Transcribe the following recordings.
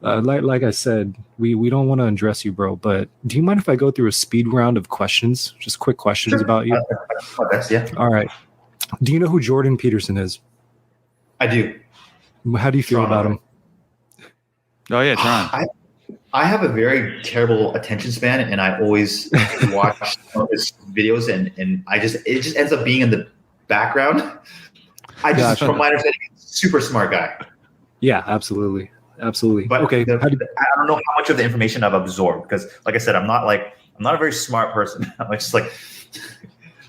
Like I said, we don't want to undress you, bro. But do you mind if I go through a speed round of questions, just quick questions about you? Yeah. All right. Do you know who Jordan Peterson is? I do. How do you feel about him? Oh yeah, Toronto. I have a very terrible attention span, and I always watch some of his videos, and it just ends up being in the background. From my understanding, super smart guy. Yeah, absolutely. But okay, I don't know how much of the information I've absorbed because, like I said, I'm not a very smart person. I'm just like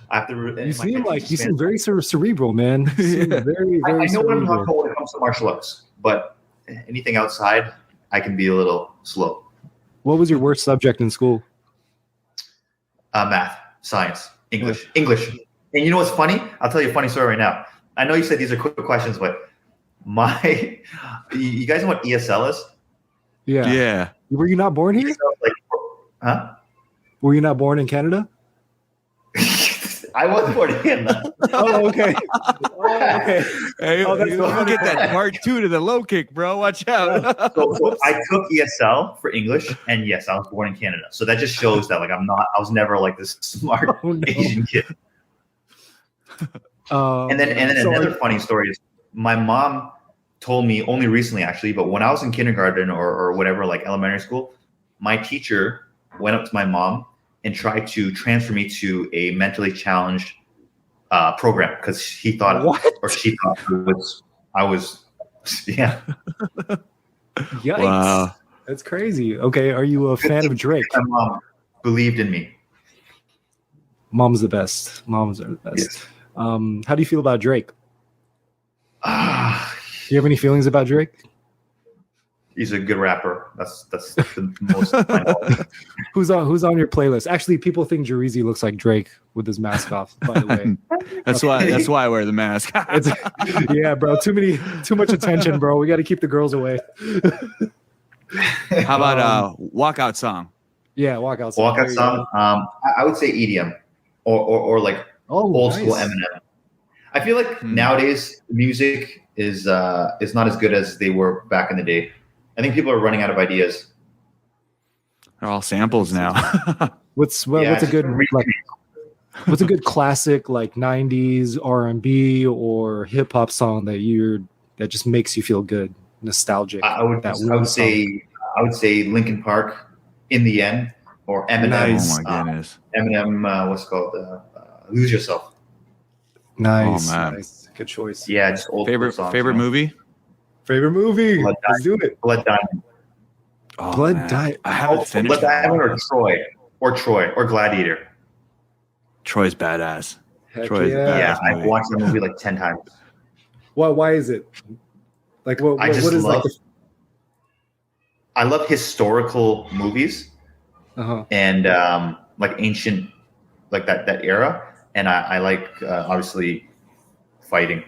I have to. You seem very sort of cerebral, man. Very, very. I know cerebral. what I'm talking about when it comes to martial arts, but anything outside, I can be a little slow. What was your worst subject in school? Math, science, English. And you know what's funny? I'll tell you a funny story right now. I know you said these are quick questions, but you guys know what ESL is? Yeah. Were you not born here? Huh? Were you not born in Canada? I was born in Canada. Oh, okay. Hey, we'll get that part 2 to the low kick, bro. Watch out. So I took ESL for English, and yes, I was born in Canada. So that just shows that I was never like this smart Asian kid. And then another funny story is my mom told me only recently, actually, but when I was in kindergarten or whatever, like elementary school, my teacher went up to my mom and tried to transfer me to a mentally challenged program because he thought she thought I was. Yikes. Wow. That's crazy. Okay, are you a fan of Drake? My mom believed in me. Moms are the best. Yes. How do you feel about Drake? Do you have any feelings about Drake? He's a good rapper. That's the most. Who's on your playlist? Actually, people think Jarizi looks like Drake with his mask off. By the way, that's why I wear the mask. Yeah, bro. Too much attention, bro. We got to keep the girls away. How about walkout song? Yeah, walkout song. Walkout song. I would say EDM or like old school Eminem. I feel like nowadays music is not as good as they were back in the day. I think people are running out of ideas. They're all samples now. What's a good classic like 90s R&B or hip hop song that just makes you feel good, nostalgic? I would say Linkin Park, In the End, or Eminem. Nice. Oh my goodness. Eminem, what's it called? Lose Yourself. Nice. Oh, man. Nice. Good choice. Yeah, just old songs. Favorite movie? Favorite movie? Let's do it. Blood Diamond. Oh, Blood Diamond. I haven't finished Blood Diamond or Troy or Gladiator. Troy's badass. Troy's badass. Yeah, I've watched that movie like 10 times. Why is it? Like what is like I love historical movies and like ancient, like that era, and I like obviously fighting.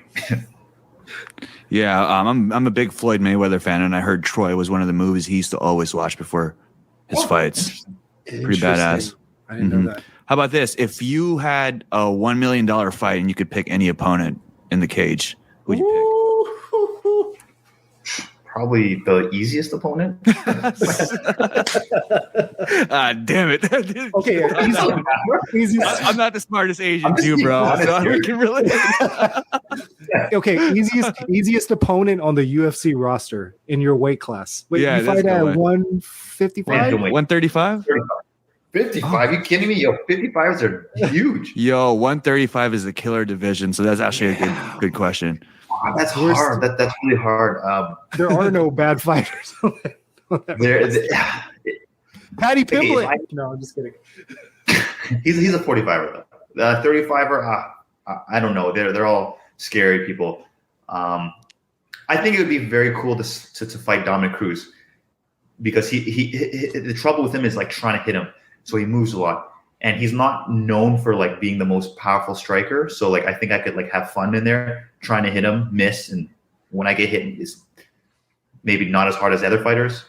Yeah, I'm a big Floyd Mayweather fan, and I heard Troy was one of the movies he used to always watch before his fights. Pretty badass. I didn't know that. How about this? If you had a $1 million fight and you could pick any opponent in the cage, who'd you pick? Probably the easiest opponent. Damn it. Okay, easiest. I'm not the smartest Asian too, bro. So we can relate. Okay, easiest opponent on the UFC roster in your weight class. Wait, you fight at 155? 135? 55? Are you kidding me? Yo, 55s are huge. Yo, 135 is a killer division, so that's actually a good question. Oh, that's hard. That's really hard. There are no bad fighters. Patty Pimblett. No, I'm just kidding. He's a 45er though. 35er. I don't know. They're all scary people. I think it would be very cool to fight Dominic Cruz because he the trouble with him is like trying to hit him, so he moves a lot. And he's not known for like being the most powerful striker. So like I think I could like have fun in there trying to hit him, miss, and when I get hit, it's maybe not as hard as other fighters.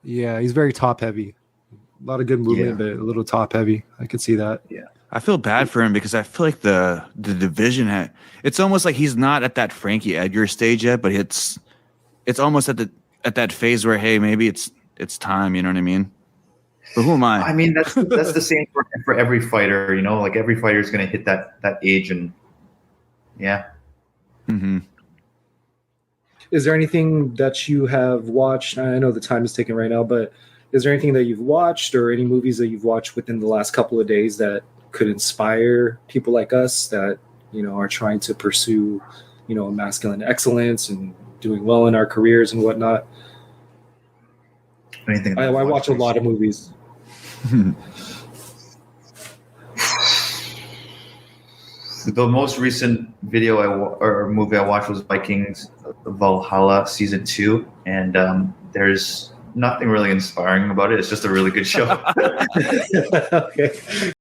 Yeah, he's very top heavy. A lot of good movement, but a little top heavy. I could see that. Yeah. I feel bad for him because I feel like the division it's almost like he's not at that Frankie Edgar stage yet, but it's almost at at that phase where, hey, maybe it's time. You know what I mean? But who am I? I mean, that's the same for every fighter. You know, like every fighter is going to hit that age, and yeah. Mm-hmm. Is there anything that you have watched? I know the time is taken right now, but is there anything that you've watched or any movies that you've watched within the last couple of days that could inspire people like us that, you know, are trying to pursue, you know, masculine excellence and doing well in our careers and whatnot? Anything? I watch a lot of movies. The most recent video or movie I watched was Vikings Valhalla season 2, and there's nothing really inspiring about it. It's just a really good show. Okay.